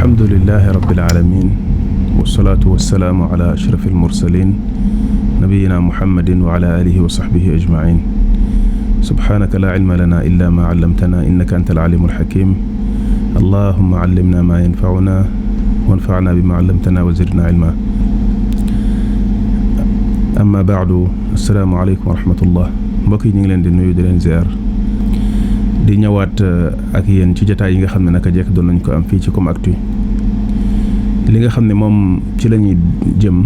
alhamdulillahi rabbil alamin wasalaatu wasalaamu ala ashrafil mursalin nabiyina muhammadin wa ala alihi wa sahbihi ajmain subhanaka la ilma lana illa ma allamtana innaka anta alalimul hakim allahumma allimna ma yanfa'una wanfa'na bima allamtana wa zidna ilma amma ba'du assalaamu aleykum wa rahmatullah mbokk yi ñu ngi leen di nuyu di leen ziar di ñëwaat ak yéen ci jotaay yi nga xam ne naka jekk doon nañ ko am fii ci Comme Actu li nga xam ne moom ci la ñuy jëm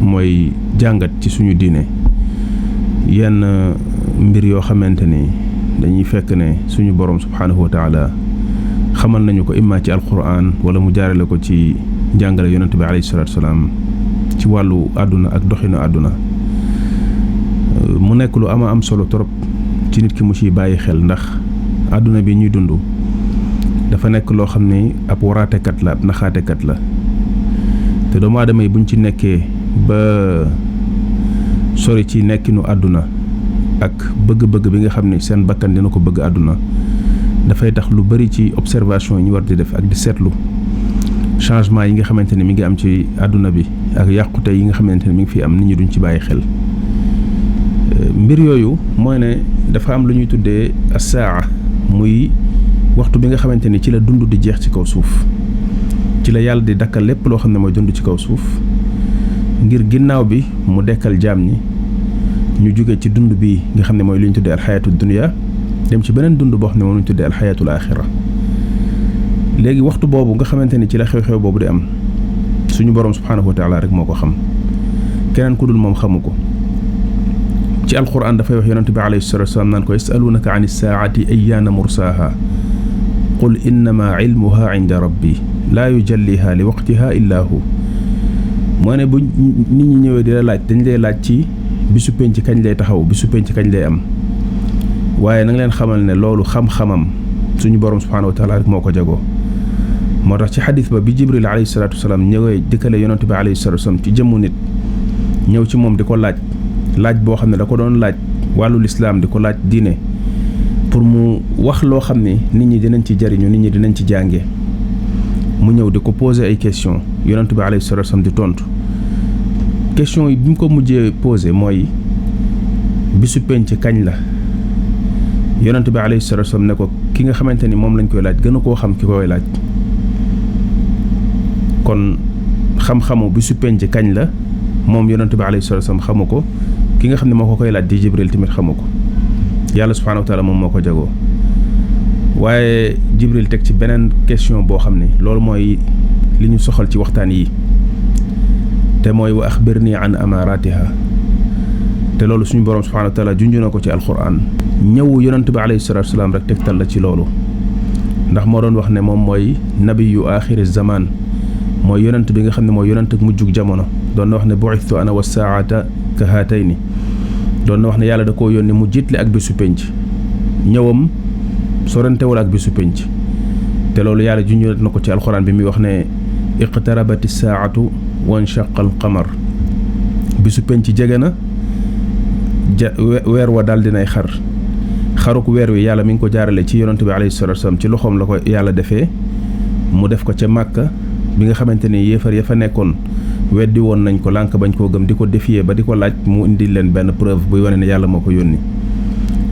mooy jàngat ci suñu diine yenn mbir yoo xamante ni dañuy fekk ne suñu borom subhaanahu wa taala xamal nañu ko imma ci alquran wala mu jaarale ko ci njàngale yonent bi alayhi salaatu salaam ci wàllu àdduna ak doxinu àdduna mu nekk lu am solo trop ci nit ki mu ciy bàyyi xel ndax àdduna bi ñuy dund dafa nekk loo xam ne ab waraatekat la ab naxaatekat la te doomu aadama yi buñ ci nekkee ba sori ci nekkinu àdduna ak bëgg-bëgg bi nga xam ne seen bakkan dina ko bëgg àdduna dafay tax lu bari ci observation yi ñu war di def ak di seetlu changement yi nga xamante ne mi ngi am ci àdduna bi ak yàqute yi nga xamante ne mi ngi fi am nit ñi duñ ci bàyyi xel mbir yooyu mooy ne dafa am lu ñuy tuddee as-saa muy waxtu bi nga xamante ni ci la dund di jeex ci kaw suuf ci la yàlla di dakkal lépp loo xam ne mooy dund ci kaw suuf ngir ginnaaw bi mu dekkal jaam ñi ñu jóge ci dund bi nga xam ne mooy lu ñu tuddee alxayaatu dunya dem ci beneen dund boo xam ne moom lu ñu tuddee alxayaatul axira léegi waxtu boobu nga xamante ni ci la xew-xew boobu di am suñu borom subhaanahu wa taala rek moo ko xam keneen ku dul moom xamu ko ci alquran dafay wax yonente bi alayhi salatu wasalaam naan ko yasalunaka an issaati ayyaana mursaaha qul innama ilmuha inda rabbi laa yujalliha li waqtiha illa hu moo ne bu nit ñi ñëwee di la laaj dañ lay laaj ci bisu penc kañ lay taxaw bisu penc kañ lay am waaye na nga leen xamal ne loolu xam-xamam suñu borom subhaanahu wa taala rek moo ko jagoo moo tax ci xadis ba bi jibril alayhi salatu wasalaam ñëwee dikkale yonente bi alayhi salatu wasalaam ci jëmmu nit ñëw ci moom di ko laaj boo xam ne da ko doon laaj wàllu lislaam di ko laaj diine pour mu wax loo xam ne nit ñi dinañ ci jariñu nit ñi dinañ ci jànge mu ñëw di ko poser ay question yonent bi alayhi salatu wasallam di tontu question yi bi mu ko mujjee poser mooy bisu penc kañ la yonent bi alayhi salatu wasallam ne ko ki nga xamante ni moom lañ koy laaj gën a koo xam ki koy laaj kon xam-xamu bisu penc kañ la moom yonent bi alayhi salatu wasallam xamu ko ki nga xam ne moo ko koy laaj di jibril tamit xamu ko yàlla subhaanahu wa taala moom moo ko jagoo waaye jibril teg ci beneen question boo xam ne loolu mooy li ñu soxal ci waxtaan yi te mooy wa axbirni an amaratiha te loolu suñu boroom subhaanahu wa taala junj na ko ci alquran ñëw yonent bi alayhi salatu wasalaam rek tegtal la ci loolu ndax moo doon wax ne moom mooy nabiyu axiri zaman mooy yonent bi nga xam ne mooy yonent ak mujjug jamono doon na wax ne bu'ithtu ana wa saa'ata ka haatayni doon na wax ne yàlla da koo yónni mu jiitle ak bisu penc ñëwam sorantewul ak bisu penc te loolu yàlla junj na ko ci alxuraan bi muy wax ne iqtarabati saa'atu wa nshaqa alqamar bisu penc jege na weer wa daal dinay xaruk weer wi yàlla mi ngi ko jaarale ci yonent bi alayhi salaatu wasalaam ci loxoom la ko yàlla defee mu def ko ca Màkka bi nga xamante ni yéefar ya fa nekkoon weddi woon nañ ko lànk bañ koo gëm di ko défier ba di ko laaj mu indi leen benn preuve buy wane ne yàlla moo ko yónni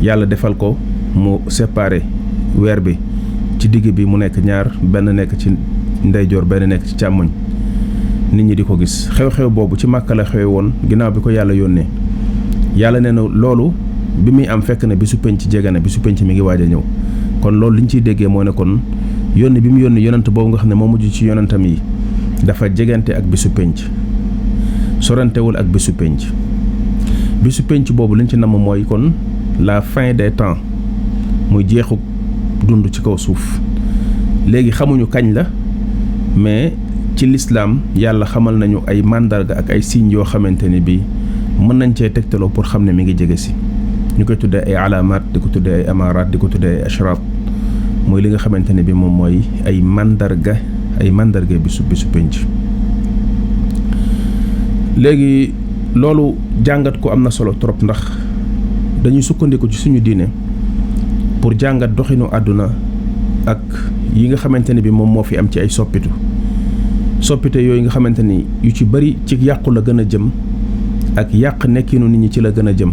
yàlla defal ko mu séparé weer bi ci digg bi mu nekk ñaar benn nekk ci ndeyjoor benn nekk ci càmmoñ nit ñi di ko gis xew-xew boobu ci Màkka la xew woon ginnaaw bi ko yàlla yónnee yàlla nee na loolu bi muy am fekk na bisu penc jege na bisu penc mi ngi waaj a ñëw kon loolu li ñu ciy déggee moo ne kon yónni bi mu yónni yonent boobu nga xam ne moo mujj ci yonentam yi dafa jegante ak bisu penc sorantewul ak bisu penc boobu liñ ci namm mooy kon la fin des temps muy jeexu dund ci kaw suuf léegi xamuñu kañ la mais ci lislaam yàlla xamal nañu ay màndarga ak ay signes yoo xamante ni bii mën nañ cee tegtaloo pour xam ne mi ngi jege si ñu koy tuddee ay alaamaat di ko tuddee ay amaaraat di ko tuddee ay ashraat mooy li nga xamante ne bi moom mooy ay mandarga bisu penc léegi loolu jàngat ko am na solo trop ndax dañuy sukkandiku ci suñu diine pour jàngat doxinu àdduna ak yi nga xamante ne bi moom moo fi am ci ay soppite yooyu nga xamante ni yu ci bari ci yàqu la gën a jëm ak yàq nekkinu nit ñi ci la gën a jëm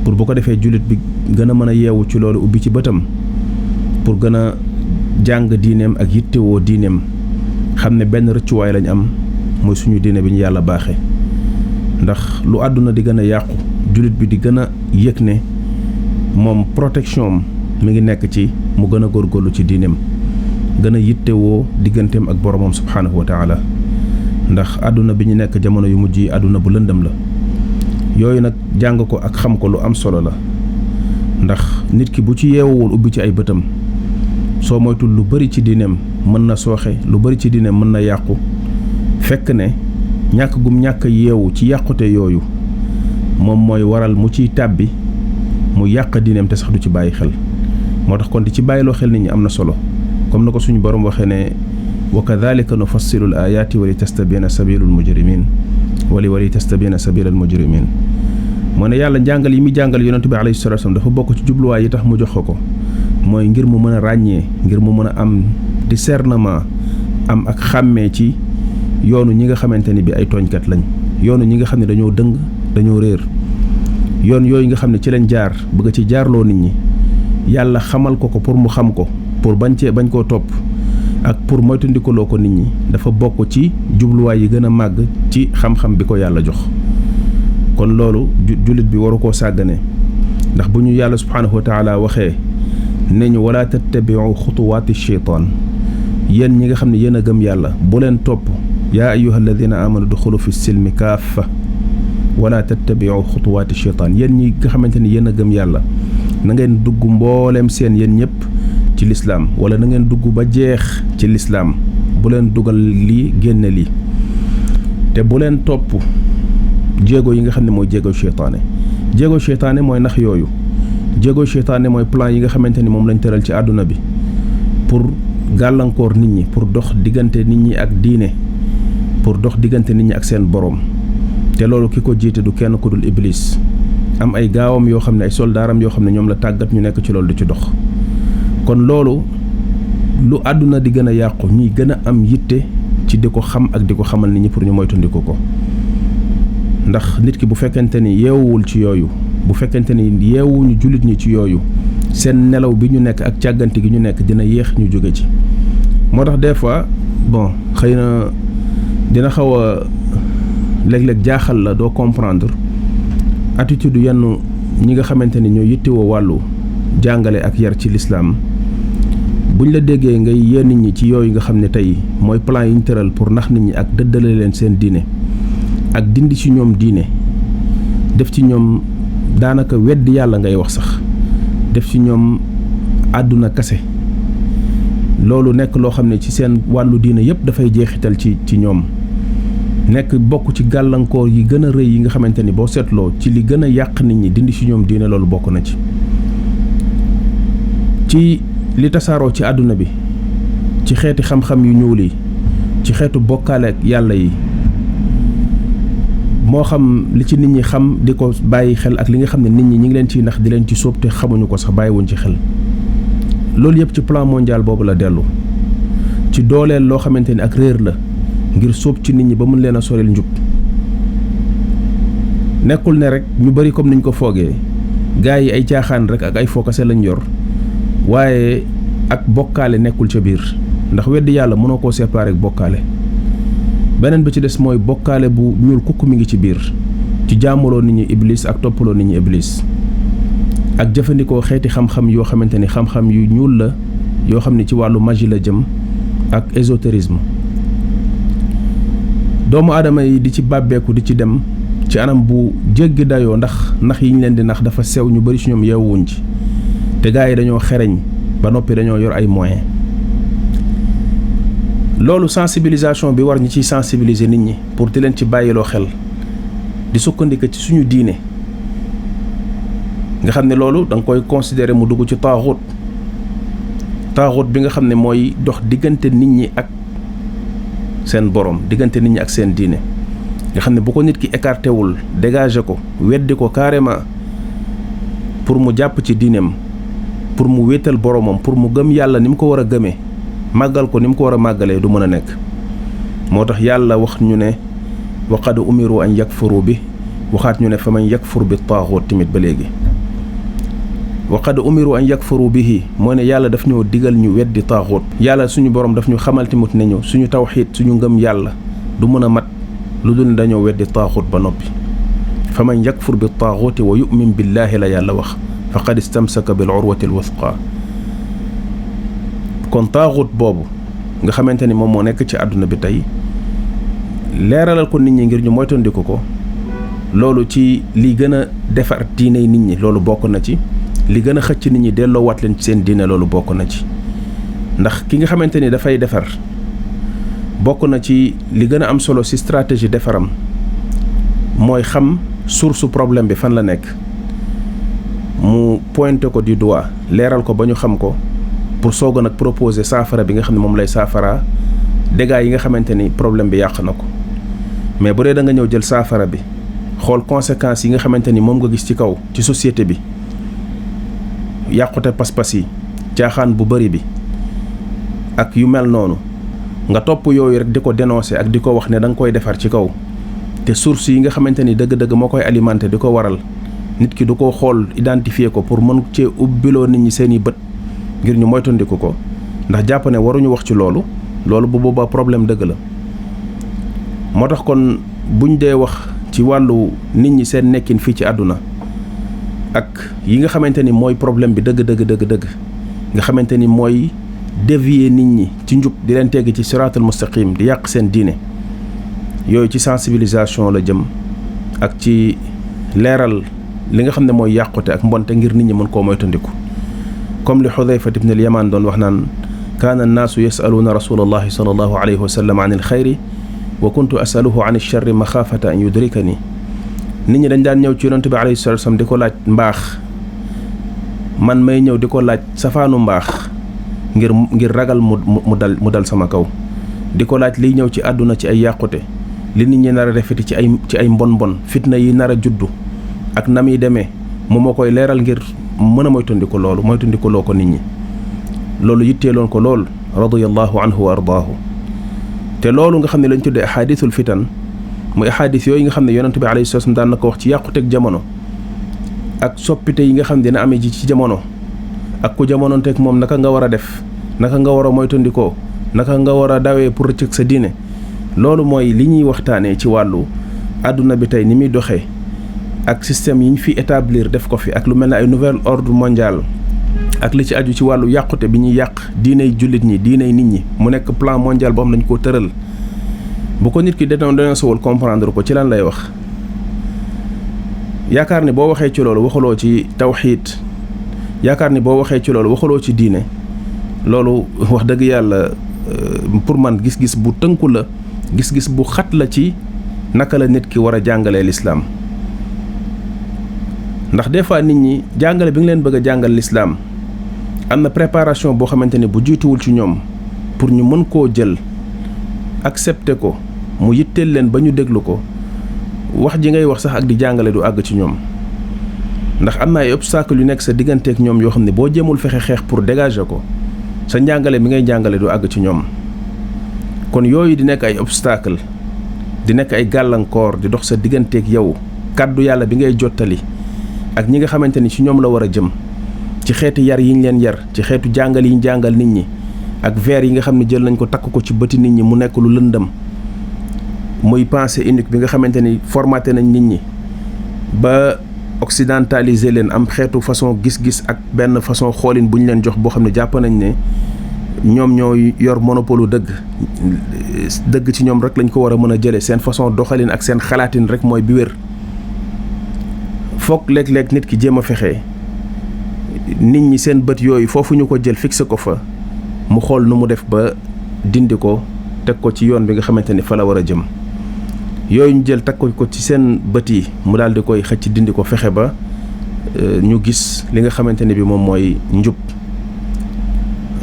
pour bu ko defee jullit bi gën a mën a yeewu ci loolu ubbi ci bëtam pour gën a jàng diineem ak yittewoo diineem xam ne benn rëccuwaay lañ am mooy suñu diine bi ñu yàlla baaxee ndax lu àdduna di gën a yàqu jullit bi di gën a yëg ne moom protection am mi ngi nekk ci mu gën a góorgóorlu ci diineem gën a yittewoo digganteem ak boromam subhaanahu wa taala ndax àdduna bi ñu nekk jamono yu mujj yi àdduna bu lëndëm la yooyu nag jàng ko ak xam ko lu am solo la ndax nit ki bu ci yeewuwul ubbi ci ay bëtam soo moytul lu bari ci diineem mën na sooxe lu bari ci diineem mën na yàqu fekk ne ñàkk gum ñàkk yeewu ci yàqute yooyu moom mooy waral mu ciy tàbbi mu yàq diineem te sax du ci bàyyi xel moo tax kon di ci bàyyiloo xel nit ñi am na solo comme na ko suñu borom waxee ne wa kadhalika nufassilu al ayati wa li tastabina sabilul mujrimin wali tastabina sabilal mujrimin moo ne yàlla njàngal yi muy jàngal yonent bi alayhi salatu wasallam dafa bokk ci jubluwaay yi tax mu jox ko mooy ngir mu mën a ràññee ngir mu mën a am discernement am ak xàmmee ci yoonu ñi nga xamante ni bi ay tooñkat lañ yoonu ñi nga xam ne dañoo dëng dañoo réer yoon yooyu nga xam ne ci lañ jaar bëgg ci jaarloo nit ñi yàlla xamal ko pour mu xam ko pour bañ koo topp ak pour moytandikuloo ko nit ñi dafa bokk ci jubluwaay yi gën a màgg ci xam-xam bi ko yàlla jox kon loolu jullit bi waru koo sàggane ndax bu ñu yàlla subhaanahu wa taala waxee ne ñu wala tattabiu xutuwaati sheytaan yéen ñi nga xam ne yéen a gëm yàlla bu leen topp yaa ayyuha alladina amanu duxulu fi silmi kaafa wala tattabiu xutuwaati sheytaan yéen ñi nga xamante ni yéen a gëm yàlla na ngeen dugg mbooleem seen yéen ñëpp ci lislaam wala na ngeen dugg ba jeex ci lislaam bu leen dugal lii génne lii te bu leen topp jéego yi nga xam ne mooy jéego seytaane mooy nax yooyu jéego seytaane mooy plan yi nga xamante ni moom lañ tëral ci àdduna bi pour gàllankoor nit ñi pour dox diggante nit ñi ak diine pour dox diggante nit ñi ak seen boroom te loolu ki ko jiite du kenn ku dul iblis am ay gaawam yoo xam ne ay soldaaram yoo xam ne ñoom la tàggat ñu nekk ci loolu di ci dox kon loolu lu àdduna di gën a yàqu ñuy gën a am yitte ci di ko xam ak di ko xamal nit ñi pour ñu moytandiku ko ndax nit ki bu fekkente ni yeewuwul ci yooyu bu fekkente ni yeewuñu jullit ñi ci yooyu seen nelaw bi ñu nekk ak càggante gi ñu nekk dina yéex ñu jóge ci moo tax des fois xëy na dina xaw a léeg-léeg jaaxal la doo comprendre attitude yenn ñi nga xamante ni ñoo yittewoo wàllu jàngale ak yar ci lislaam buñ la déggee ngay yee nit ñi ci yooyu nga xam ne tey mooy plan yi ñu tëral pour nax nit ñi ak dëddale leen seen diine ak dindi ci ñoom diine def ci ñoom daanaka weddi yàlla ngay wax sax def ci ñoom àdduna kase loolu nekk loo xam ne ci seen wàllu diine yépp dafay jeexital ci ñoom nekk bokk ci gàllankoor yi gën a rëy yi nga xamante ni boo seetloo ci li gën a yàq nit ñi dindi ci ñoom diine loolu bokk na ci li tasaaroo ci àdduna bi ci xeeti xam-xam yu ñuul yi ci xeetu bokkaale ak yàlla yi moo xam li ci nit ñi xam di ko bàyyi xel ak li nga xam ne nit ñi ngi leen ciy nax di leen ci sóob te xamuñu ko sax bàyyiwuñ ci xel loolu yëpp ci plan mondial boobu la dellu ci dooleel loo xamante ni ak réer la ngir sóob ci nit ñi ba mun leen a soril njub nekkul ne rek ñu bari comme niñ ko foogee gaa yi ay caaxaan rek ak ay fookase lañ yor waaye ak bokkaale nekkul ca biir ndax weddi yàlla mënoo koo séparer ak bokkaale beneen bi ci des mooy bokkaale bu ñuul kukk mi ngi ci biir ci jaamuloo nit ñi iblis ak toppaloo nit ñi iblis ak jëfandikoo xeeti xam-xam yoo xamante ni xam-xam yu ñuul la yoo xam ne ci wàllu magie la jëm ak ésotérisme doomu aadama yi di ci bàbbeeku di ci dem ci anam bu jéggi dayoo ndax yi ñu leen di nax dafa sew ñu bari ci ñoom yeewuwuñ ci te gaa yi dañoo xereñ ba noppi dañoo yor ay moyens loolu sensibilisation bi war ñi ciy sensibiliser nit ñi pour di leen ci bàyyiloo xel di sukkandiku ci suñu diine nga xam ne loolu da nga koy considérer mu dugg ci taaxut bi nga xam ne mooy dox diggante nit ñi ak seen borom diggante nit ñi ak seen diine nga xam ne bu ko nit ki écarté wul dégagé ko weddi ko carrément pour mu jàpp ci diineem pour mu wéetal boromam pour mu gëm yàlla ni mu ko war a gëmee màggal ko ni mu ko war a màggalee du mën a nekk. moo tax yàlla wax ñu ne wa qad umiru an yakfuru bi waxaat ñu ne fa man yakfur bi taaxut tamit ba léegi. wa qad umiru an yakfuru bihi moo ne yàlla daf ñoo digal ñu weddi taaxut. yàlla suñu borom daf ñu xamal tamit ne ñu suñu tawxiid suñu ngëm yàlla du mën a mat lu dul dañoo weddi taaxut ba noppi. fa man yakfur bi taaxuti wa yu'min billahi la yàlla wax faqad istamsaka bil urwati al wuthqa. kon taaxut boobu nga xamante ni moom moo nekk ci àdduna bi tey leeralal ko nit ñi ngir ñu moytandiku ko loolu ci li gën a defar diiney nit ñi loolu bokk na ci. li gën a xëcc nit ñi delloowaat leen ci seen diine loolu bokk na ci. ndax ki nga xamante ni dafay defar bokk na ci li gën a am solo ci stratégie defaram mooy xam source problème bi fan la nekk mu pointé ko du doigt leeral ko ba ñu xam ko pour soog a nag proposer saafara bi nga xam ne moom lay saafara dégâts yi nga xamante ni problème bi yàq na ko. mais bu dee da nga ñëw jël saafara bi xool conséquences yi nga xamante ni moom nga gis ci kaw ci société bi yàqute pas-pas yi caaxaan bu bari bi ak yu mel noonu nga topp yooyu rek di ko dénoncer ak di ko wax ne da nga koy defar ci kaw te source yi nga xamante ni dëgg-dëgg moo koy alimenter di ko waral nit ki du ko xool identifier ko pour mën cee ubbiloo nit ñi seeni bët ngir ñu moytandiku ko ndax jàpp ne waruñu wax ci loolu bu boobaa problème dëgg la. moo tax kon buñ dee wax ci wàllu nit ñi seen nekkin fii ci àdduna ak yi nga xamante ni mooy problème bi dëgg nga xamante ni mooy dévier nit ñi ci njub di leen tegg ci siraatul mustaqim di yàq seen diine yooyu ci sensibilisation la jëm ak ci leeral li nga xam ne mooy yàqute ak mbonte ngir nit ñi mën koo moytandiku. comme li Xudayfa ibn al-Yamaan doon wax naan kaana annaasu yasaluuna rasulallahi sallallahu alayhi wa sallam an alxayri wa kuntu asaluhu an alcharri maxaafata an yudrikani. nit ñi dañ daan ñëw ci yonent bi alayhi salaatu wa salaam di ko laaj mbaax man may ñëw di ko laaj safaanu mbaax ngir ragal mu dal sama kaw di ko laaj liy ñëw ci àdduna ci ay yàqute li nit ñi nar a defeti ci ay mbon fitna yi nar a juddu ak na muy demee mu ma koy leeral ngir mën a moytandiku loo ko nit ñi. loolu yitteeloon ko lool radiyallahu anhu wa ardaahu. te loolu nga xam ne lañ tuddee ahadithul fitan muy ahadith yooyu nga xam ne yonent bi alayhi salaam daan na ko wax ci yàquteeg jamono ak soppite yi nga xam ne dina amee ji ci jamono ak ku jamonoonteeg moom naka nga war a def naka nga war a moytandikoo naka nga war a dawee pour rëcc sa diine. loolu mooy li ñuy waxtaanee ci wàllu àdduna bi tey ni muy doxee ak système yi ñu fi établir def ko fi ak lu mel ne ay nouvel ordre mondial ak li ci aju ci wàllu yàqute bi ñuy yàq diiney jullit ñi diiney nit ñi mu nekk plan mondial boo xam dañ koo tëral bu ko nit ki dañoo sowul comprendre ko ci lan lay wax. yaakaar ni boo waxee ci loolu waxaloo ci tawxiid yaakaar ni boo waxee ci loolu waxaloo ci diine loolu wax dëgg yàlla pour man gis-gis bu tënku la gis-gis bu xat la ci naka la nit ki war a jàngalee lislaam. ndax des fois nit ñi jàngale bi nga leen bëgg a jàngal lislaam am na préparation boo xamante ne bu jiituwul ci ñoom pour ñu mën koo jël accepter ko mu yitteel leen ba ñu déglu ko wax ji ngay wax sax ak di jàngale du àgg ci ñoom. ndax am na ay obstacle yu nekk sa digganteek ñoom yoo xam ne boo jéemul fexe xeex pour dégager ko sa njàngale bi ngay jàngale du àgg ci ñoom. kon yooyu di nekk ay obstacle di nekk ay gàllankoor di dox sa digganteek yow kàddu yàlla bi ngay jottali ak ñi nga xamante ni ci ñoom la war a jëm ci xeetu yar yi ñu leen yar ci xeetu jàngal yi ñu jàngal nit ñi ak verre yi nga xam ne jël nañ ko takk ko ci bëti nit ñi mu nekk lu lëndëm muy pensée unique bi nga xamante ni formaté nañ nit ñi ba occidentalisé leen am xeetu façon gis-gis ak benn façon xoolin bu ñu leen jox boo xam ne jàpp nañ ne ñoom ñoo yor monopole dëgg ci ñoom rek lañ ko war a mën a jëlee seen façon doxalin ak seen xalaatin rek mooy bi wér. foog léeg-léeg nit ki jéem a fexe nit ñi seen bët yooyu foofu ñu ko jël fixé ko fa mu xool nu mu def ba dindi ko teg ko ci yoon bi nga xamante ni fa la war a jëm. yooyu ñu jël teg ko ci seen bët yi mu daal di koy xëcc dindi ko fexe ba ñu gis li nga xamante ni bi moom mooy njub.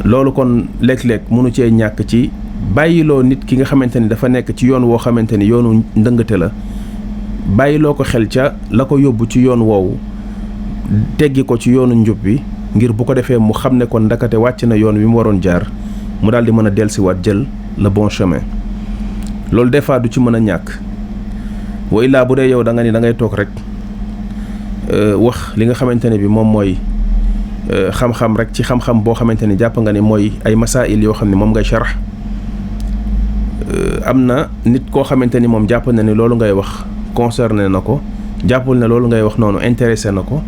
loolu kon léeg-léeg mënu cee ñàkk ci bàyyiloo nit ki nga xamante ni dafa nekk ci yoon woo xamante ni yoonu ndëngate la bàyyiloo ko xel ca la ko yóbbu ci yoon woowu teggi ko ci yoonu njub bi ngir bu ko defee mu xam ne kon ndakate wàcc na yoon wi mu waroon jaar mu daal di mën a dellusiwaat jël le bon chemin. loolu des fois du ci mën a ñàkk wa illaa bu dee yow da nga ni da ngay toog rek wax li nga xamante ne bi moom mooy xam-xam rek ci xam-xam boo xamante ni jàpp nga ni mooy ay masail yoo xam ne moom ngay sharax am na nit koo xamante ni moom jàpp na ni loolu ngay wax concerné na ko jàppul ne loolu ngay wax noonu intéressé na ko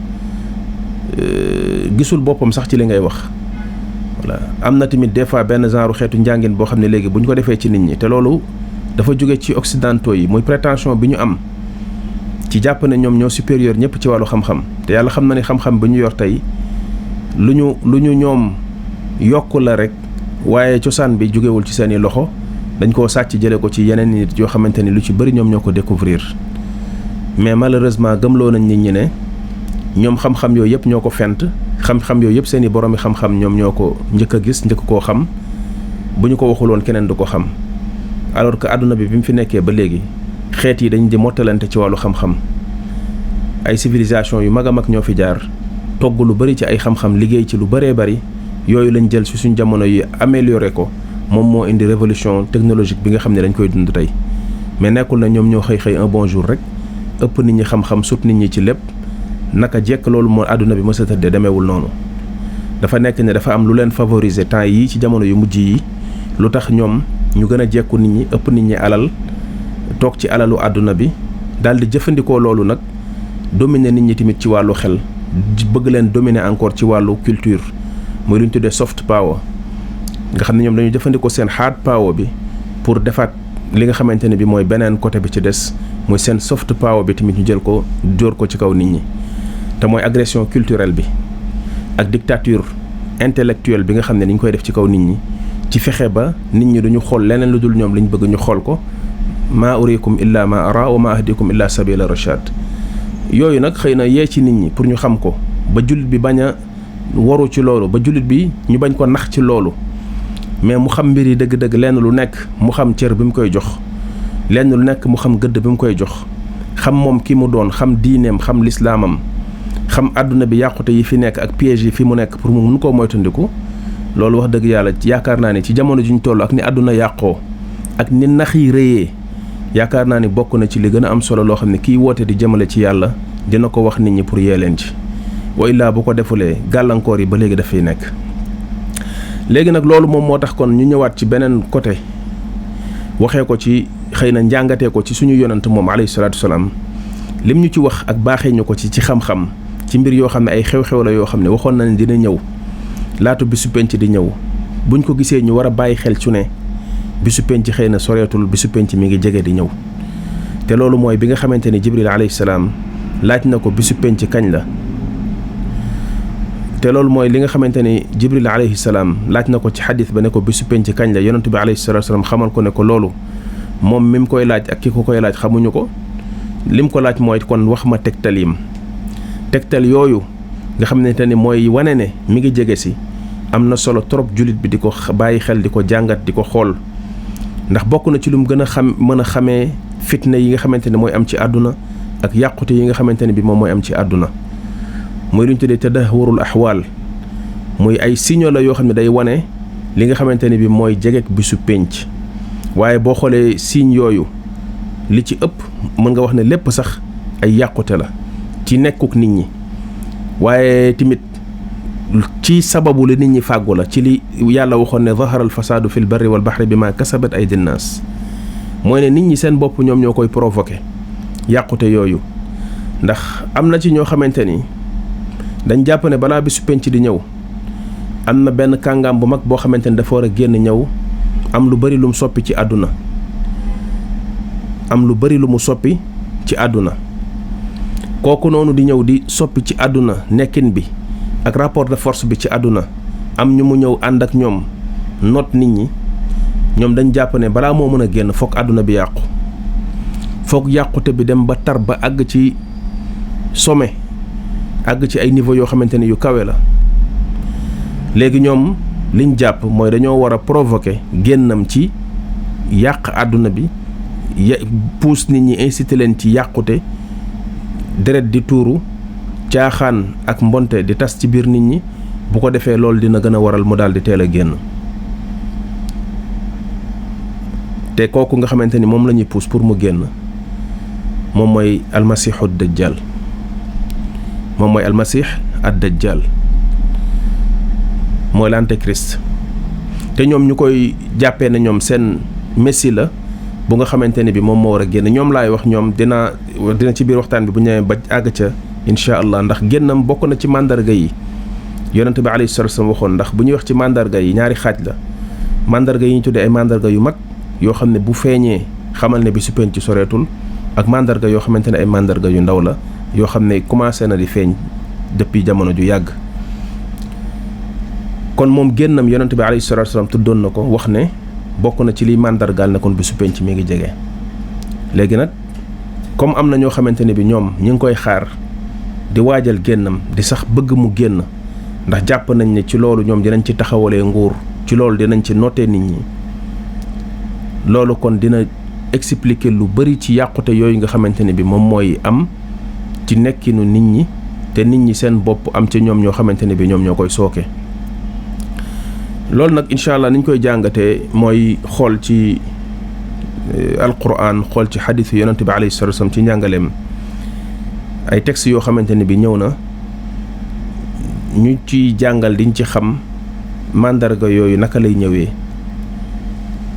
gisul boppam sax ci li ngay wax. voilà am na tamit des fois benn genre xeetu njàngin boo xam ne léegi bu ñu ko defee ci nit ñi te loolu dafa jóge ci occidentaux yi muy prétention bi ñu am ci jàpp ne ñoom ñoo supérieur ñëpp ci wàllu xam-xam te yàlla xam na ni xam-xam bi ñu yor tey lu ñu ñoom yokk la rek waaye cosaan bi jógewul ci seeni loxo dañ koo sàcc jële ko ci yeneen nit yoo xamante ni lu ci bëri ñoom ñoo ko découvrir mais malheureusement gëmloo nañ nit ñi ne ñoom xam-xam yooyu yëpp ñoo ko fent xam-xam yooyu yëpp seeni boroomi xam-xam ñoom ñoo ko njëkk a gis njëkk koo xam bu ñu ko waxuloon keneen du ko xam alors que àdduna bi mu fi nekkee ba léegi xeet yi dañ di mottalante ci wàllu xam-xam ay civilisation yu mag a mag ñoo fi jaar togg lu bëri ci ay xam-xam liggéey ci lu bëree bëri yooyu lañ jël ci suñ jamono yi amélioré ko moom moo indi révolution technologique bi nga xam ne dañ koy dund tey mais nekkul na ñoom ñoo xëy un bon jour rek ëpp nit ñi xam-xam sut nit ñi ci lépp naka jekk loolu moo àdduna bi mës a tëddee demeewul noonu dafa nekk ne dafa am lu leen favoriser temps yii ci jamono yu mujj yi lu tax ñoom ñu gën a jekku nit ñi ëpp nit ñi alal toog ci alalu àdduna bi daal di jëfandikoo loolu nag dominer nit ñi tamit ci wàllu xel bëgg leen dominer encore ci wàllu culture muy lu ñu tuddee soft power nga xam ne ñoom dañu jëfandikoo seen hard power bi pour defaat li nga xamante ne bi mooy beneen côté bi ci des muy seen soft power bi tamit ñu jël ko dóor ko ci kaw nit ñi te mooy agression culturelle bi ak dictature intellectuelle bi nga xam ne ni ñu koy def ci kaw nit ñi ci fexe ba nit ñi duñu xool leneen lu dul ñoom liñ bëgg ñu xool ko maa urikum illa ma ara wa ma ahdikum illa sabila rashad yooyu nag xëy na yee ci nit ñi pour ñu xam ko ba jullit bi bañ a waru ci loolu ba jullit bi ñu bañ ko nax ci loolu mais mu xam mbir yi dëgg-dëgg lenn lu nekk mu xam cër bi mu koy jox lenn lu nekk mu xam gëdd bi mu koy jox xam moom ki mu doon xam diineem xam lislaamam xam àdduna bi yàqute yi fi nekk ak piège yi fi mu nekk pour mu mun koo moytandiku loolu wax dëgg yàlla yaakaar naa ne ci jamono juñ toll ak ni àdduna yàqoo ak ni nax yi rëyee yaakaar naa ni bokk na ci li gën a am solo loo xam ne kii woote di jëmale ci yàlla dina ko wax nit ñi pour yee leen ci wa illaa bu ko defulee gàllankoor yi ba léegi dafay nekk. léegi nag loolu moom moo tax kon ñu ñëwaat ci beneen côté waxee ko ci xëy na njàngatee ko ci suñu yonant moom alayhi salaatu wasalaam lim ñu ci wax ak baaxee ñu ko ci xam-xam ci mbir yoo xam ne ay xew-xew la yoo xam ne waxoon na ne dina ñëw laatu bisu penc di ñëw buñ ko gisee ñu war a bàyyi xel ci ne bisu penc xëy na soreetul bisu penc mi ngi jege di ñëw te loolu mooy bi nga xamante ni Jibril alayhi salaam laaj na ko bisu penc kañ la. te loolu mooy li nga xamante ni Jibril alayhi salaam laaj na ko ci xadis ba ne ko bisu penc kañ la yonent bi alayhi salaatu salaam xamal ko ne ko loolu moom mi mu koy laaj ak ki ko koy laaj xamuñu ko lim ko laaj mooy kon wax ma tegtalim tegtal yooyu nga xamante ni mooy wane ne mi ngi jege si am na solo trop jullit bi di ko bàyyi xel di ko jàngat di ko xool ndax bokk na ci lu mu gën a mën a xamee fitna yi nga xamante ne mooy am ci àdduna ak yàqute yi nga xamante ne bi moom mooy am ci àdduna. mooy lu ñu tuddee tadahurul ahwaal muy ay signaux la yoo xam ne day wane li nga xamante ne bi mooy jegeek bisu penc waaye boo xoolee signes yooyu li ci ëpp mën nga wax ne lépp sax ay yàqute la ci nekkuk nit ñi waaye tamit ci sababu li nit ñi fàggu la ci li yàlla waxoon ne zahara al fasaadu fil barri wal bahri bima kasabat aydi nnaas mooy ne nit ñi seen bopp ñoom ñoo koy provoqué yàqute yooyu ndax am na ci ñoo xamante ni dañ jàpp ne balaa bisu penc di ñëw am na benn kàngaam bu mag boo xamante ni dafa war a génn ñëw am lu bari lu mu soppi ci àdduna ci àdduna kooku noonu di ñëw di soppi ci àdduna nekkin bi ak rapport de force bi ci àdduna am ñu mu ñëw ànd ak ñoom not nit ñi ñoom dañ jàpp ne balaa moo mën a génn foog àdduna bi yàqu foog yàqute bi dem ba tar ba àgg ci sommet àgg ci ay niveau yoo xamante ne yu kawe la léegi ñoom liñ jàpp mooy dañoo war a provoquer génnam ci yàq àdduna bi pousse nit ñi inciter leen ci yàqute deret di tuuru caaxaan ak mbonte di tas ci biir nit ñi bu ko defee loolu dina gën a waral mu daal di teel a génn. te kooku nga xamante ni moom la ñuy pousse pour mu génn moom mooy almasiixu dajjal mooy l'antéchrist te ñoom ñu koy jàppee ne ñoom seen messie la bu nga xamante ne bi moom moo war a génn. ñoom laay wax ñoom dina ci biir waxtaan bi bu ñëwee ba àgg ca incha allah, ndax génnam bokk na ci mandarga yi yonent bi alayhi salaatu wa salaam waxoon. ndax bu ñuy wax ci mandarga yi ñaari xaaj la, mandarga yi ñu tuddee ay mandarga yu mag yoo xam ne bu feeñee xamal ne bi su penc soreetul, ak mandarga yoo xamante ne ay mandarga yu ndaw la yoo xam ne commencé na di feeñ depuis jamono ju yàgg. kon moom génnam yonent bi alayhi salaatu wa salaam tuddoon na ko, wax ne bokk na ci liy mandargaal ne kon bi su penc mi ngi jege. léegi nag comme am na ñoo xamante ne bi ñoom ñu ngi koy xaar di waajal génnam, di sax bëgg mu génn, ndax jàpp nañ ne ci loolu ñoom dinañ ci taxawalee nguur, ci loolu dinañ ci noter nit ñi. loolu kon dina expliquer lu bari ci yàqute yooyu nga xamante ne bi moom mooy am ci nekkinu nit ñi, te nit ñi seen bopp am ci ñoom ñoo xamante ne bi ñoom ñoo koy sooke. loolu nag incha allah niñ koy jàngatee mooy xool ci alquran, xool ci xadiisu yonent bi alayhi salaatu wa salaam ci njàngaleem, ay textes yoo xamante ne bi ñëw na ñu ci jàngal diñ ci xam mandarga yooyu naka lay ñëwee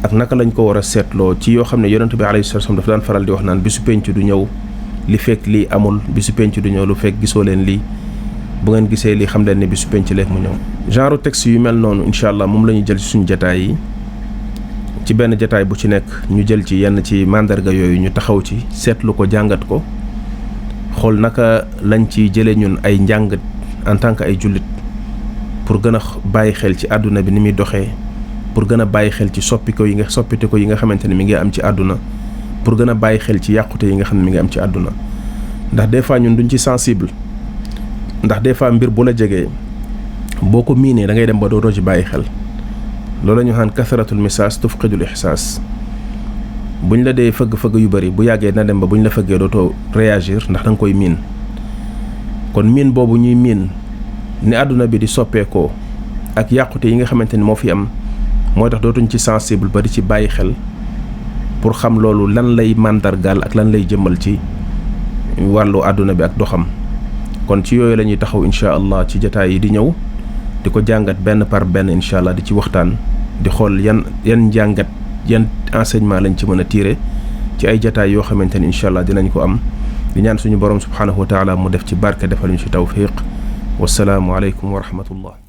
ak naka lañ ko war a seetloo, ci yoo xam ne yonent bi alayhi salaatu wa salaam dafa daan faral di wax naan bisu penc du ñëw li fekk lii amul, bisu penc du ñëw lu fekk gisoo leen lii, bu ngeen gisee lii xam leen ne bisu penc leeg mu ñëw. genre texte yu mel noonu incha allah moom la ñu jël ci suñu jataay yi, ci benn jataay bu ci nekk ñu jël ci yenn ci mandarga yooyu ñu taxaw ci seetlu ko, jàngat ko, xool naka lañ ci jëlee ñun ay njàngat en tant que ay jullit pour gën a bàyyi xel ci àdduna bi ni muy doxee, pour gën a bàyyi xel ci soppite ko yi nga xamante ne mi ngi am ci àdduna, pour gën a bàyyi xel ci yàqute yi nga xam ne mi ngi am ci àdduna. ndax des fois ñun duñ ci sensible, ndax des fois mbir bu la jegee boo ko miinee da ngay dem ba dootoo ci bàyyi xel. loolu la ñu xaan kasaratul misaas tufqidul ihsaas. buñ la dee fëgg-fëgg yu bari bu yàggee na dem ba buñ la fëggee dootoo réagir ndax da nga koy miin. kon miin boobu ñuy miin ni àdduna bi di soppeekoo ak yàqute yi nga xamante ni moo fi am, mooy tax dootuñ ci sensible ba di ci bàyyi xel pour xam loolu lan lay màndargaal ak lan lay jëmmal ci wàllu àdduna bi ak doxam. kon ci yooyu la ñuy taxaw incha allah ci jataay yi di ñëw, di ko jàngat benn par benn incha allah, di ci waxtaan, di xool yan njàngat, yan enseignement lañ ci mën a tirer ci ay jataay yoo xamante ni incha allah dinañ ko am. di ñaan suñu borom subhaanahu wa taala mu def ci barke, defal ñu ci tawfiq. wasalaamu aleykum wa rahmatullah.